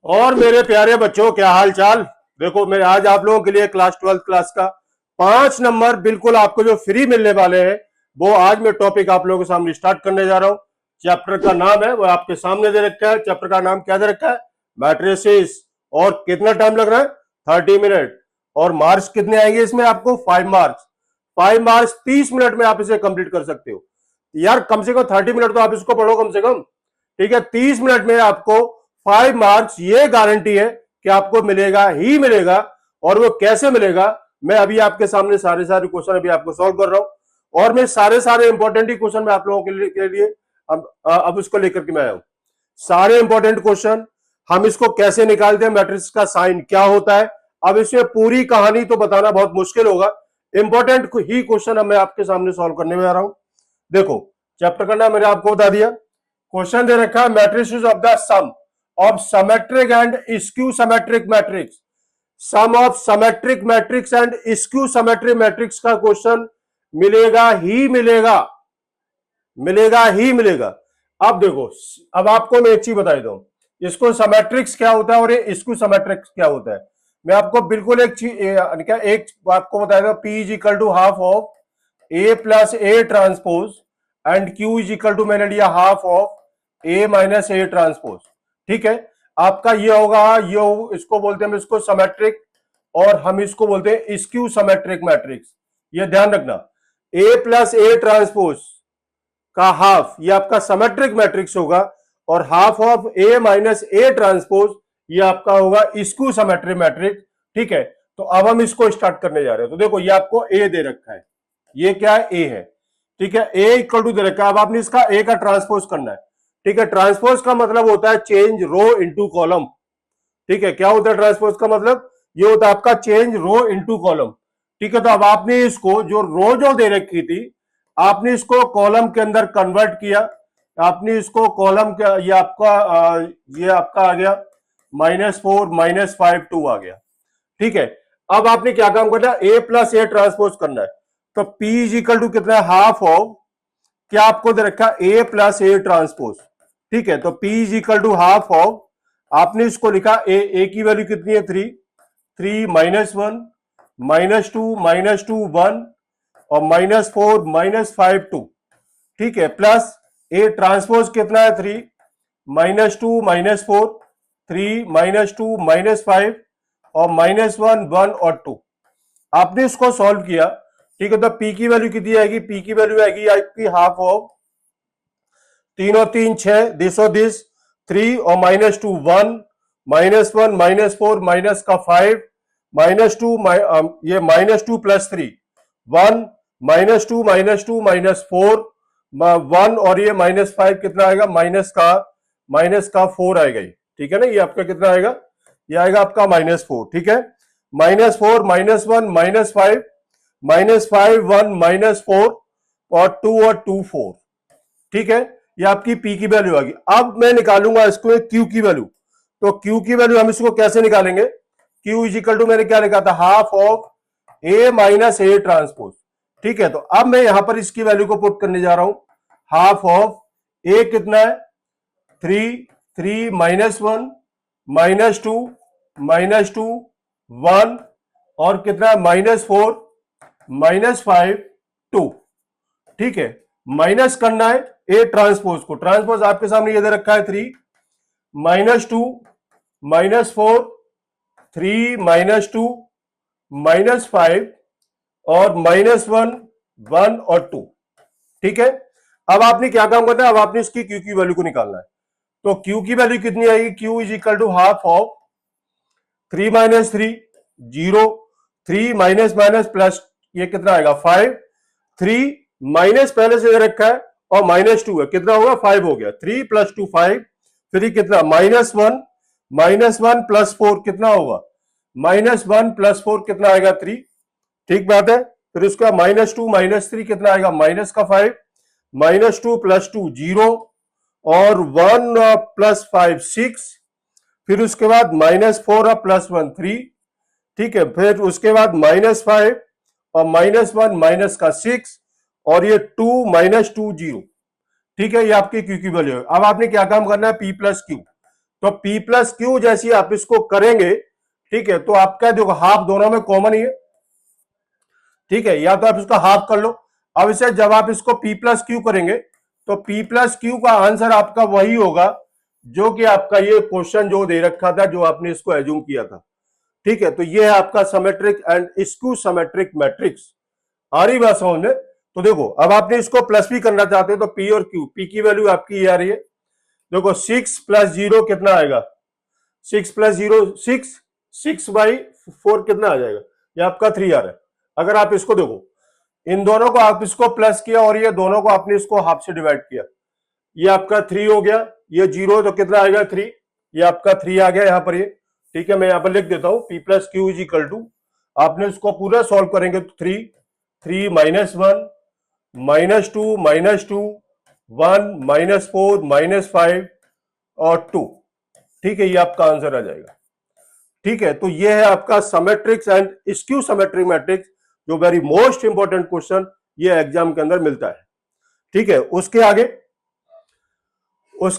और मेरे प्यारे बच्चों, क्या हाल चाल। देखो, मैं आज आप लोगों के लिए क्लास 12th क्लास का 5 नंबर बिल्कुल आपको जो फ्री मिलने वाले हैं, वो आज मैं टॉपिक आप लोगों के सामने स्टार्ट करने जा रहा हूं। चैप्टर का नाम है, वो आपके सामने दे रखा है। चैप्टर का नाम क्या दे रखा है? मैट्रिसेस। और कितना टाइम लग रहा है? 30 मिनट। और मार्क्स कितने आएंगे इसमें? आपको 5 मार्क्स। 5 मार्क्स 30 मिनट में आप इसे कंप्लीट कर सकते हो। यार कम से कम 30 मिनट तो आप इसको पढ़ो कम से कम। ठीक है, 30 मिनट में आपको 5 मार्क्स, ये गारंटी है कि आपको मिलेगा ही मिलेगा। और वो कैसे मिलेगा, मैं अभी आपके सामने सारे सारे क्वेश्चन अभी आपको सॉल्व कर रहा हूं। और मैं सारे सारे इंपॉर्टेंट ही क्वेश्चन मैं आप लोगों के लिए अब उसको लेकर के मैं आया हूं। सारे इंपॉर्टेंट क्वेश्चन। हम इसको कैसे निकालते हैं, मैट्रिक्स का साइन क्या होता है, अब इसमें पूरी कहानी तो बताना बहुत मुश्किल होगा। इंपॉर्टेंट ही क्वेश्चन अब मैं आपके सामने सॉल्व करने में आ रहा हूं। देखो, चैप्टर का नाम मैंने आपको बता दिया। क्वेश्चन दे रखा है, matrices of the sum of symmetric and skew symmetric matrix. Sum of symmetric matrix and skew symmetric matrix का क्वेश्चन मिलेगा ही मिलेगा, मिलेगा ही मिलेगा। अब देखो, अब आपको मैं एक चीज बता देता हूं, इसको सिमेट्रिक्स क्या होता है और ये स्क्यू सिमेट्रिक्स क्या होता है। मैं आपको बिल्कुल एक चीज क्या एक आपको बता देता हूं। P is equal to half of A plus A transpose and Q is equal to, मैंने लिया half of A minus A transpose. ठीक है, आपका ये होगा, इसको बोलते हैं हम इसको सिमेट्रिक, और हम इसको बोलते हैं स्क्यू सिमेट्रिक मैट्रिक्स। ये ध्यान रखना, ए प्लस ए ट्रांसपोज का हाफ ये आपका सिमेट्रिक मैट्रिक्स होगा, और half of A minus A transpose ये आपका होगा स्क्यू सिमेट्रिक मैट्रिक्स। ठीक है, तो अब हम इसको स्टार्ट करने जा रहे हैं। तो देखो, ये आपको ए दे रखा है, ये क्या है? ए है। ठीक है, ए इक्वल टू दे रखा है। अब आपने इसका ए का ट्रांसपोज करना है। ठीक है, ट्रांसपोज का मतलब होता है चेंज रो इनटू कॉलम। ठीक है, क्या होता है ट्रांसपोज का मतलब? ये होता है आपका चेंज रो इनटू कॉलम। ठीक है, तो अब आपने इसको जो रो जो दे रखी थी, आपने इसको कॉलम के अंदर कन्वर्ट किया। आपने इसको कॉलम का, ये आपका आ गया -4 -5 2 आ गया। ठीक है, अब आपने क्या काम करना है? ए प्लस ए ट्रांसपोज करना है। तो P इज इक्वल टू कितना है? हाफ ऑफ, क्या आपको दे रखा है? A plus A transpose. ठीक है, तो P is equal to half of, आपने इसको लिखा ए की वैल्यू कितनी है? 3 3 -1 -2 1 और -4 -5 2। ठीक है, प्लस ए ट्रांसपोज कितना है? 3 -2 -4 3 -2 -5 और -1 1 और 2। आपने इसको सॉल्व किया। ठीक है, तो पी की वैल्यू कितनी आएगी? पी की वैल्यू आएगी आपकी हाफ ऑफ 3 और 3 6 दिस और दिस 3 और -2 1 -1 -4 माइनस का 5 -2 ये -2 प्लस 3 1 -2 -4 1 और ये -5 कितना आएगा? माइनस का 4 आएगा ये। ठीक है ना, ये आपका कितना आएगा? ये आएगा आपका -4। ठीक है, -4 -1 -5 -5 1 -4 और 2 और 2 4। ठीक है, ये आपकी पी की वैल्यू आ गई। अब मैं निकालूंगा इसको क्यू की वैल्यू। तो क्यू की वैल्यू हम इसको कैसे निकालेंगे? क्यू इज इक्वल टू, मैंने क्या लिखा था? Half of A minus A transpose. ठीक है, तो अब मैं यहां पर इसकी वैल्यू को पुट करने जा रहा हूं। हाफ ऑफ ए कितना है? 3 3 -1 -2 -2 1 और कितना है? -4 -5 2। ठीक है, माइनस करना है ए ट्रांसपोज को। ट्रांसपोज आपके सामने ये दे रखा है 3 -2 -4 3 -2 -5 और -1 1 और 2। ठीक है, अब आपने क्या काम करना है? अब आपने इसकी क्यू की वैल्यू को निकालना है। तो क्यू की वैल्यू कितनी आएगी? Q is equal to half of 3 -3 0 3 minus minus plus, ये कितना आएगा? 5 3 माइनस पहले से रखा है और -2 है, कितना होगा? 5 हो गया। 3 + 2 5 फिर कितना? -1 प्लस 4 कितना होगा? -1 प्लस 4 कितना आएगा? 3। ठीक बात है। फिर उसका -2 -3 कितना आएगा? -5 -2 + 2 0 और 1 + 5 6। फिर उसके बाद -4 + 1 3। ठीक है, फिर उसके बाद -5 और -1 माइनस का 6 और ये 2 -2 0। ठीक है, ये आपकी क्यू की वैल्यू है। अब आपने क्या काम करना है? P + Q। तो P प्लस क्यू जैसी आप इसको करेंगे, ठीक है, तो आपका देखो हाफ दोनों में कॉमन ही है, ठीक है, या तो आप इसका हाफ कर लो। अब इसे जब आप इसको P प्लस क्यू करेंगे तो P प्लस क्यू का आंसर आपका वही होगा जो कि आपका ये क्वेश्चन जो दे रखा था, जो आपने इसको एज्यूम किया था, ठीक है। तो ये है आपका symmetric and skew symmetric matrix. आ रही बात समझ में? तो देखो अब आपने इसको प्लस भी करना चाहते हो तो P और Q, P की वैल्यू आपकी ये आ रही है, देखो 6 प्लस 0 कितना आएगा, 6 प्लस 0 6, 6/4 कितना आ जाएगा, ये आपका 3 आ रहा है। अगर आप इसको देखो, इन दोनों को आप इसको प्लस किया और ये दोनों को आपने इसको हाफ से डिवाइड किया, ये आपका 3 हो गया, ये 0 तो कितना आएगा 3, ये आपका 3 आ गया यहां पर ये, ठीक है। मैं यहां पर लिख देता हूं P plus Q is equal to, आपने इसको पूरा सॉल्व करेंगे तो 3, 3 माइनस 1 -2 -2 1 -4 -5 और 2, ठीक है, ये आपका आंसर आ जाएगा, ठीक है। तो ये है आपका सिमेट्रिक्स एंड स्क्यू सिमेट्रिक मैट्रिक्स, जो वेरी मोस्ट इंपॉर्टेंट क्वेश्चन ये एग्जाम के अंदर मिलता है, ठीक है। उसके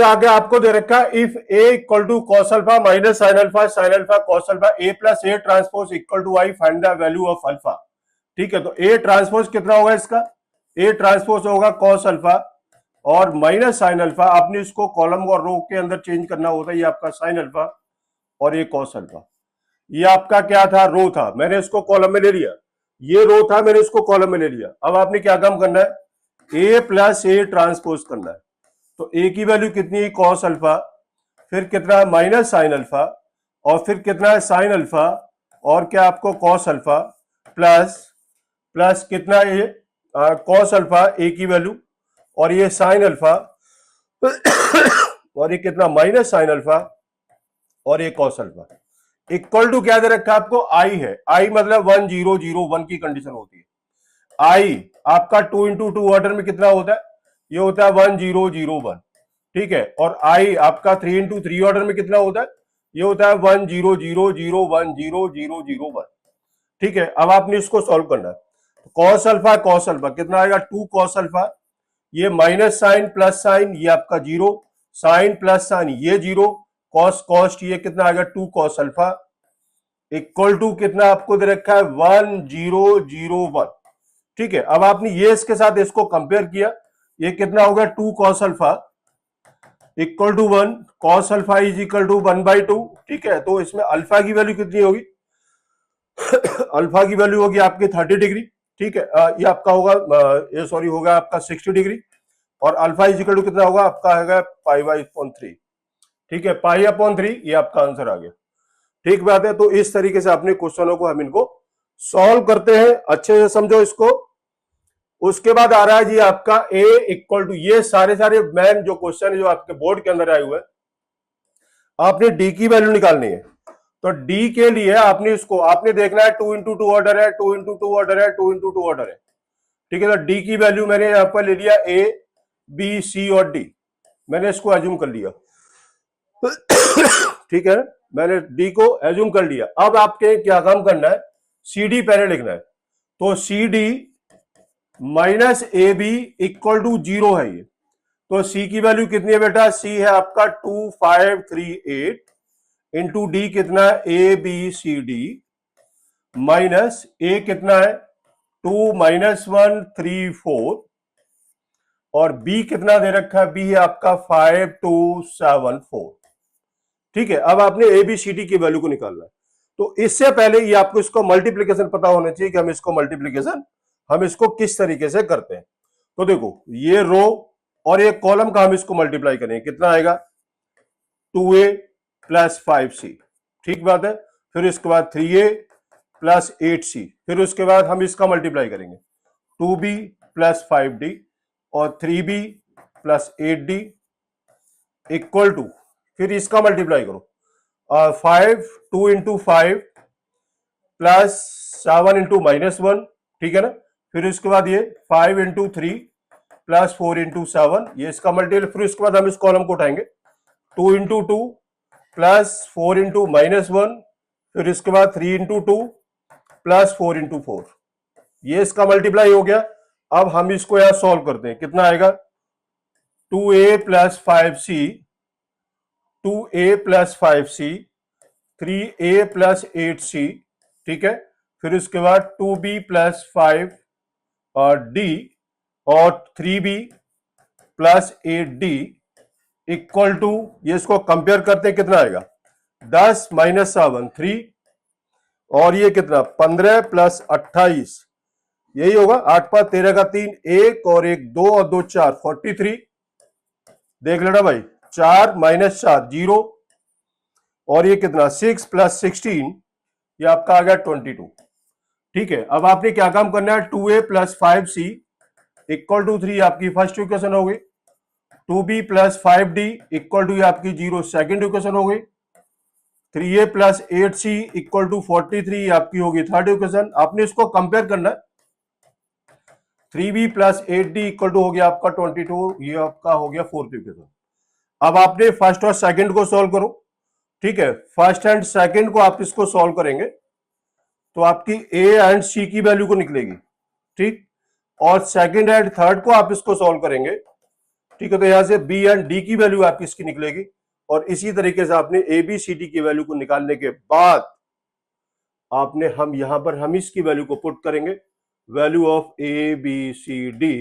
आगे आपको दे रखा है if A equal to cos alpha minus sine alpha cos alpha A plus A transpose equal to I, find the value of alpha, ठीक है। तो ए ट्रांसपोज कितना होगा इसका, ए ट्रांसपोज होगा कॉस अल्फा और माइनस साइन अल्फा, आपने इसको कॉलम और रो के अंदर चेंज करना होता है, ये आपका साइन अल्फा और ये कॉस अल्फा, ये आपका क्या था, रो था, मैंने इसको कॉलम में ले लिया, ये रो था, मैंने इसको कॉलम में ले लिया। अब आपने क्या काम करना है, ए प्लस ए ट्रांसपोज करना है। तो ए की वैल्यू कितनी है, कॉस अल्फा, फिर कितना है माइनस साइन अल्फा, और फिर कितना है साइन अल्फा, और क्या आपको कॉस अल्फा प्लस प्लस कितना है ये कॉस अल्फा ए की वैल्यू, और ये साइन अल्फा और ये कितना माइनस साइन अल्फा और ये कॉस अल्फा, इक्वल टू क्या दे रखा है आपको, आई है, आई मतलब 1001 की कंडीशन होती है। आई आपका 2 इंटू 2 ऑर्डर में कितना होता है, ये होता है 1001, ठीक है। और आई आपका 3 इंटू 3 ऑर्डर में कितना होता है, ये होता है 1000100001, ठीक है। अब आपने इसको सॉल्व करना है, कॉस अल्फा कितना आएगा 2 कॉस अल्फा, ये माइनस साइन प्लस साइन, ये आपका 0, साइन प्लस साइन ये 0, कॉस कॉस्ट ये कितना आएगा 2 कॉस अल्फा, इक्वल टू कितना आपको दे रखा है 1001, ठीक है। अब आपने ये इसके साथ इसको कंपेयर किया, ये कितना होगा 2 cos alpha equal to 1, cos alpha is equal to 1/2, ठीक है। तो इसमें अल्फा की वैल्यू कितनी होगी अल्फा की वैल्यू होगी आपकी 30 डिग्री, ठीक है। ये आपका होगा ये सॉरी होगा आपका 60 डिग्री, और अल्फा इज इक्वल टू कितना होगा आपका है π/3, ठीक है, π/3, ये आपका आंसर आ गया, ठीक बात है। तो इस तरीके से अपने क्वेश्चनों को हम इनको सॉल्व करते हैं, अच्छे से समझो इसको। उसके बाद आ रहा है जी आपका a इक्वल टू, ये सारे मैन जो क्वेश्चन है जो आपके बोर्ड के अंदर आए हुए हैं, आपने d की वैल्यू निकालनी है। तो d के लिए आपने इसको आपने देखना है 2 इंटू 2 ऑर्डर है, 2 इंटू 2 ऑर्डर है, 2 इंटू 2 ऑर्डर है, ठीक है। तो d की वैल्यू मैंने यहां पर ले लिया a b c और d, मैंने इसको एज्यूम कर लिया ठीक है, मैंने d को एज्यूम कर लिया। अब आपके क्या काम करना है, cd पहले लिखना है, तो cd minus A B equal to 0 है ये, तो c की वैल्यू कितनी है बेटा, c है आपका 2538 इंटू डी कितना है A B C D, minus A कितना है 2 - 1 3 4, और बी कितना दे रखा है, बी है आपका 5274, ठीक है। अब आपने ए बी सी डी की वैल्यू को निकालना है, तो इससे पहले ये आपको इसको मल्टीप्लीकेशन पता होना चाहिए कि हम इसको मल्टीप्लीकेशन हम इसको किस तरीके से करते हैं। तो देखो ये रो और ये कॉलम का हम इसको मल्टीप्लाई करेंगे, कितना आएगा 2a प्लस 5c, ठीक बात है। फिर इसके बाद 3a प्लस 8c, फिर उसके बाद हम इसका मल्टीप्लाई करेंगे 2b प्लस 5d और 3b plus 8d equal to, फिर इसका मल्टीप्लाई करो 5 2 इंटू 5 प्लस 7 इंटू -1, ठीक है ना। फिर उसके बाद ये 5 इंटू 3 प्लस 4 इंटू 7, ये इसका मल्टीप्लाई, फिर उसके बाद हम इस कॉलम को उठाएंगे 2 इंटू 2 प्लस 4 इंटू -1, फिर इसके बाद 3 इंटू 2 प्लस 4 इंटू 4, ये इसका मल्टीप्लाई हो गया। अब हम इसको यहां सॉल्व करते हैं, कितना आएगा 2a plus 5c 2a plus 5c, 3a plus 8c, ठीक है। फिर उसके बाद 2b प्लस 5d और 3b plus 8d equal to, ये इसको कंपेयर करते हैं कितना आएगा, 10 माइनस 7 3, और ये कितना 15 प्लस 28, यही होगा 8 5 13 का 3, 1 और 1 2 और 2 4 43, देख लेना भाई, 4 माइनस 4 0, और ये कितना 6 प्लस 16, ये आपका आ गया 22, ठीक है। अब आपने क्या काम करना है, 2a plus 5c equal to 3 आपकी फर्स्ट इक्वेशन हो गई, 2b plus 5d equal to आपकी 0 सेकेंड इक्वेशन हो गई, 3a plus 8c equal to 43 आपकी होगी थर्ड इक्वेशन। आपने इसको कंपेयर करना है, 3b plus 8d equal to हो गया आपका 22, ये आपका हो गया फोर्थ इक्वेशन। अब आपने फर्स्ट और सेकंड को सॉल्व करो, ठीक है। फर्स्ट एंड सेकंड को आप इसको सॉल्व करेंगे तो आपकी a एंड c की वैल्यू को निकलेगी, ठीक, और सेकंड एंड थर्ड को आप इसको सॉल्व करेंगे, ठीक है, तो यहां से b एंड d की वैल्यू आपकी इसकी निकलेगी, और इसी तरीके से आपने a b c d की वैल्यू को निकालने के बाद आपने हम यहां पर हम इसकी वैल्यू को पुट करेंगे, value of a b c d,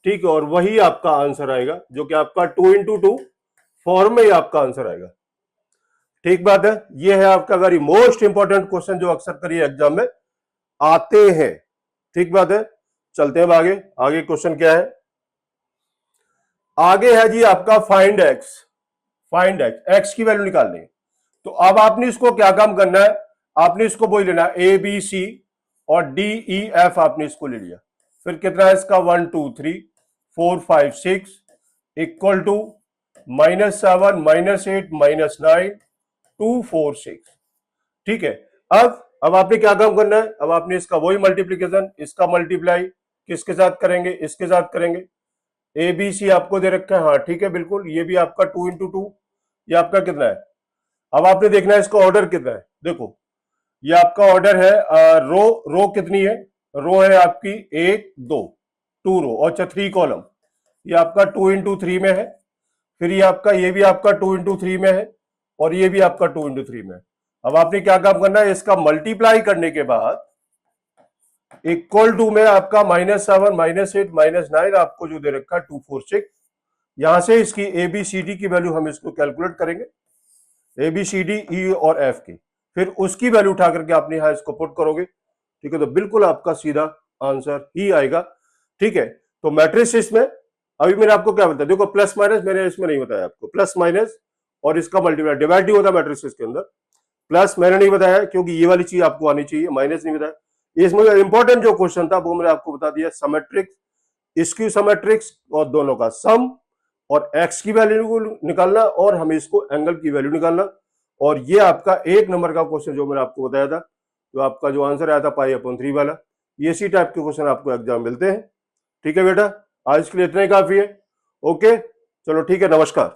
ठीक है, और वही आपका आंसर आएगा जो कि आपका 2 इंटू 2 फॉर्म में ही आपका आंसर आएगा, ठीक बात है। ये है आपका वेरी मोस्ट इंपॉर्टेंट क्वेश्चन जो अक्सर करिए एग्जाम में आते हैं, ठीक बात है। चलते हैं आगे, आगे क्वेश्चन क्या है, आगे है जी आपका find x, find x, x की वैल्यू निकालनी है। तो अब आपने इसको क्या काम करना है, आपने इसको वही लेना है ए बी सी और डी ई एफ, आपने इसको ले लिया, फिर कितना है इसका 1 2 3 4 5 6 इक्वल टू -7 -8 -9 2 4 6, ठीक है। अब आपने क्या काम करना है, अब आपने इसका वही मल्टीप्लीकेशन, इसका मल्टीप्लाई किसके साथ करेंगे, इसके साथ करेंगे, ए बी सी आपको दे रखा है, हाँ ठीक है बिल्कुल, ये भी आपका 2 इंटू 2, ये आपका कितना है। अब आपने देखना है इसका ऑर्डर कितना है, देखो ये आपका ऑर्डर है, रो कितनी है, रो है आपकी 1 2 2 रो और 3 कॉलम, ये आपका 2 इंटू 3 में है, फिर ये आपका ये भी आपका 2 इंटू 3 में है, और ये भी आपका 2 इंटू 3 में है। अब आपने क्या काम करना है, इसका मल्टीप्लाई करने के बाद इक्वल टू में आपका -7 -8 -9 आपको जो दे रखा है 2 4 6, यहां से इसकी ए बी सी डी की वैल्यू हम इसको कैलकुलेट करेंगे, ए बी सी डी ई और एफ की, फिर उसकी वैल्यू उठा करके आपने यहां इसको पुट करोगे, ठीक है, तो बिल्कुल आपका सीधा आंसर ही आएगा, ठीक है। तो मैट्रिक्स में अभी मैंने आपको क्या बताया, देखो प्लस माइनस मैंने इसमें नहीं बताया आपको, प्लस माइनस और इसका मल्टीप्लाई डिवाइड नहीं होता मैट्रिक्स के अंदर, प्लस मैंने नहीं बताया क्योंकि ये वाली चीज आपको आनी चाहिए, माइनस नहीं बताया। इसमें इंपॉर्टेंट जो क्वेश्चन था वो मैंने आपको बता दिया, समेट्रिक्स स्क्यू समेट्रिक्स और दोनों का सम, और एक्स की वैल्यू को निकालना और हमें इसको एंगल की वैल्यू निकालना, और ये आपका 1 नंबर का क्वेश्चन जो मैंने आपको बताया था, जो आपका जो आंसर आया था π/3 वाला, ये इसी टाइप के क्वेश्चन आपको एग्जाम मिलते हैं, ठीक है बेटा। आज के लिए इतना ही काफी है, ओके चलो ठीक है, नमस्कार।